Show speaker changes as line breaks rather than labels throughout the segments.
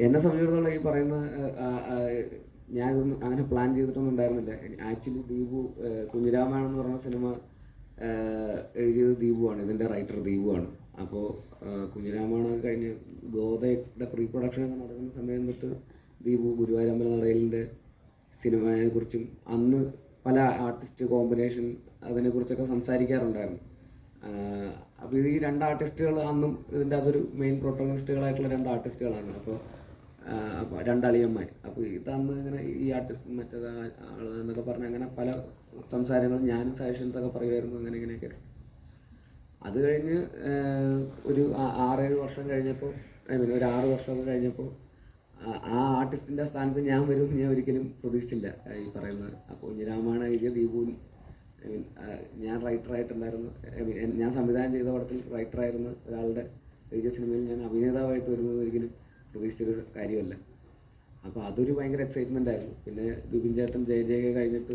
എന്നെ സംബന്ധിച്ചിടത്തോളം ഈ പറയുന്ന ഞാനൊന്നും അങ്ങനെ പ്ലാൻ ചെയ്തിട്ടൊന്നും ഉണ്ടായിരുന്നില്ല. ആക്ച്വലി ദീപു കുഞ്ഞിരാമായണം എന്ന് പറഞ്ഞ സിനിമ എഴുതിയത് ദീപുവാണ്, ഇതിൻ്റെ റൈറ്റർ ദീപുവാണ്. അപ്പോൾ കുഞ്ഞിരാമായണം കഴിഞ്ഞ് ഗോതയുടെ പ്രീ പ്രൊഡക്ഷനൊക്കെ നടക്കുന്ന സമയം തൊട്ട് ദീപു ഗുരുവായൂരമ്പല നടയിലിൻ്റെ സിനിമയെക്കുറിച്ചും അന്ന് പല ആർട്ടിസ്റ്റ് കോമ്പിനേഷൻ അതിനെക്കുറിച്ചൊക്കെ സംസാരിക്കാറുണ്ടായിരുന്നു. അപ്പോൾ ഈ രണ്ട് ആർട്ടിസ്റ്റുകൾ അന്നും ഇതിൻ്റെ അതൊരു മെയിൻ പ്രൊട്ടഗണിസ്റ്റുകളായിട്ടുള്ള രണ്ട് ആർട്ടിസ്റ്റുകളാണ്. അപ്പോൾ രണ്ടളിയന്മാർ. അപ്പോൾ ഇതന്ന് ഇങ്ങനെ ഈ ആർട്ടിസ്റ്റ് മറ്റേത് ആൾ എന്നൊക്കെ പറഞ്ഞ് അങ്ങനെ പല സംസാരങ്ങളും ഞാനും സജഷൻസൊക്കെ പറയുമായിരുന്നു, അങ്ങനെ ഇങ്ങനെയൊക്കെ. അത് കഴിഞ്ഞ് ഒരു 6-7 വർഷം കഴിഞ്ഞപ്പോൾ, ഒരു 6 വർഷമൊക്കെ കഴിഞ്ഞപ്പോൾ ആ ആർട്ടിസ്റ്റിൻ്റെ സ്ഥാനത്ത് ഞാൻ വരുമെന്ന് ഞാൻ ഒരിക്കലും പ്രതീക്ഷിച്ചില്ല. ഈ പറയുന്നത് കുഞ്ഞിരാമായണം എഴുതിയ ദീപുവിൻ, ഞാൻ റൈറ്ററായിട്ടുണ്ടായിരുന്നു, ഞാൻ സംവിധാനം ചെയ്ത പടത്തിൽ റൈറ്ററായിരുന്ന ഒരാളുടെ എഴുതിയ സിനിമയിൽ ഞാൻ അഭിനേതാവായിട്ട് വരുന്നത് ഒരിക്കലും പ്രതീക്ഷിച്ചൊരു കാര്യമല്ല. അപ്പോൾ അതൊരു ഭയങ്കര എക്സൈറ്റ്മെൻ്റ് ആയിരുന്നു. പിന്നെ ബിപിൻ ചേട്ടൻ ജയ കഴിഞ്ഞിട്ട്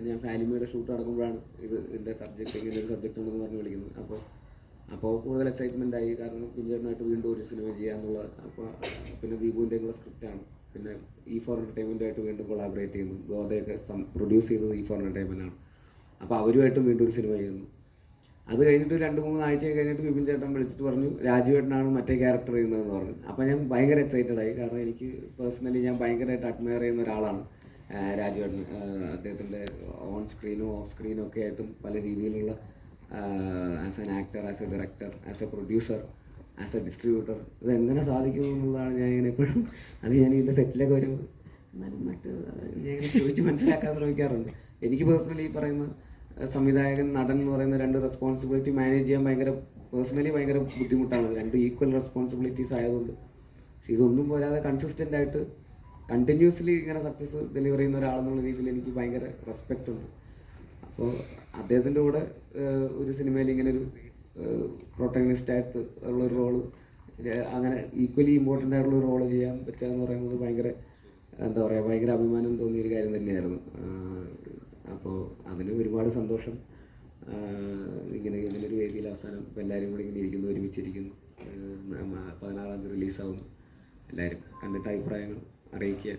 ഞാൻ ഫാലിമിയുടെ ഷൂട്ട് നടക്കുമ്പോഴാണ് ഇതിൻ്റെ സബ്ജക്റ്റ് ഇങ്ങനെ ഒരു സബ്ജക്റ്റ് ഉണ്ടെന്ന് പറഞ്ഞ് വിളിക്കുന്നത്. അപ്പോൾ കൂടുതൽ എക്സൈറ്റ്മെൻ്റ് ആയി. കാരണം ബിൻചേട്ടനായിട്ട് വീണ്ടും ഒരു സിനിമ ചെയ്യാമെന്നുള്ള. അപ്പോൾ പിന്നെ ദീപുവിൻ്റെ കൂടെ സ്ക്രിപ്റ്റാണ്. പിന്നെ E4 എൻ്റർടൈൻമെൻറ്റായിട്ട് വീണ്ടും കൊളാബറേറ്റ് ചെയ്യുന്നു. ഗോതയൊക്കെ പ്രൊഡ്യൂസ് ചെയ്തത് E4 എൻ്റർടൈൻമെൻറ്റാണ്. അപ്പോൾ അവരുമായിട്ടും വീണ്ടും ഒരു സിനിമ ചെയ്യുന്നു. അത് കഴിഞ്ഞിട്ട് 2-3 ആഴ്ച കഴിഞ്ഞിട്ട് ബിപിൻ ചേട്ടൻ വിളിച്ചിട്ട് പറഞ്ഞു രാജുവേട്ടനാണ് മറ്റേ ക്യാരക്ടർ ചെയ്യുന്നതെന്ന് പറഞ്ഞു. അപ്പോൾ ഞാൻ ഭയങ്കര എക്സൈറ്റഡ് ആയി. കാരണം എനിക്ക് പേഴ്സണലി ഞാൻ ഭയങ്കരമായിട്ട് അഡ്മയർ ചെയ്യുന്ന ഒരാളാണ് രാജുവേട്ടൻ. അദ്ദേഹത്തിൻ്റെ ഓൺ സ്ക്രീനും ഓഫ് സ്ക്രീനും ഒക്കെ ആയിട്ടും പല രീതിയിലുള്ള as an actor, as A director, as A producer, as A distributor ഇതെങ്ങനെ സാധിക്കുന്നു എന്നുള്ളതാണ് ഞാൻ ഇങ്ങനെ എപ്പോഴും ഞാൻ ഇതിൻ്റെ സെറ്റിലൊക്കെ വരുമ്പോൾ എന്നാലും ഞാൻ ഇങ്ങനെ ചോദിച്ച് മനസ്സിലാക്കാൻ ശ്രമിക്കാറുണ്ട്. എനിക്ക് പേഴ്സണലി ഈ പറയുന്ന സംവിധായകൻ നടൻ എന്ന് പറയുന്ന രണ്ട് റെസ്പോൺസിബിലിറ്റി മാനേജ് ചെയ്യാൻ പേഴ്സണലി ഭയങ്കര ബുദ്ധിമുട്ടാണ്. രണ്ട് ഈക്വൽ റെസ്പോൺസിബിലിറ്റീസ് ആയതുകൊണ്ട്. പക്ഷേ ഇതൊന്നും പോരാതെ കൺസിസ്റ്റൻ്റ് ആയിട്ട് കണ്ടിന്യൂസ്ലി ഇങ്ങനെ സക്സസ് ഡെലിവർ ചെയ്യുന്ന ഒരാളെന്നുള്ള രീതിയിൽ എനിക്ക് ഭയങ്കര റെസ്പെക്റ്റ് ഉണ്ട്. അപ്പോൾ അദ്ദേഹത്തിൻ്റെ കൂടെ ഒരു സിനിമയിൽ ഇങ്ങനൊരു പ്രൊട്ടഗണിസ്റ്റായിട്ട് ഉള്ളൊരു റോള്, അങ്ങനെ ഈക്വലി ഇമ്പോർട്ടൻ്റ് ആയിട്ടുള്ളൊരു റോള് ചെയ്യാൻ പറ്റുക എന്ന് പറയുന്നത് ഭയങ്കര അഭിമാനം തോന്നിയൊരു കാര്യം തന്നെയായിരുന്നു. അപ്പോൾ അതിന് ഒരുപാട് സന്തോഷം. ഇങ്ങനൊരു വേദിയിൽ അവസാനം ഇപ്പോൾ എല്ലാവരും കൂടി ഇങ്ങനെ ഇരിക്കുന്നു, ഒരുമിച്ചിരിക്കുന്നു. 16-ാം തീയതി റിലീസാവുന്നു. എല്ലാവരും കണ്ടിട്ട് അഭിപ്രായങ്ങൾ അറിയിക്കുക.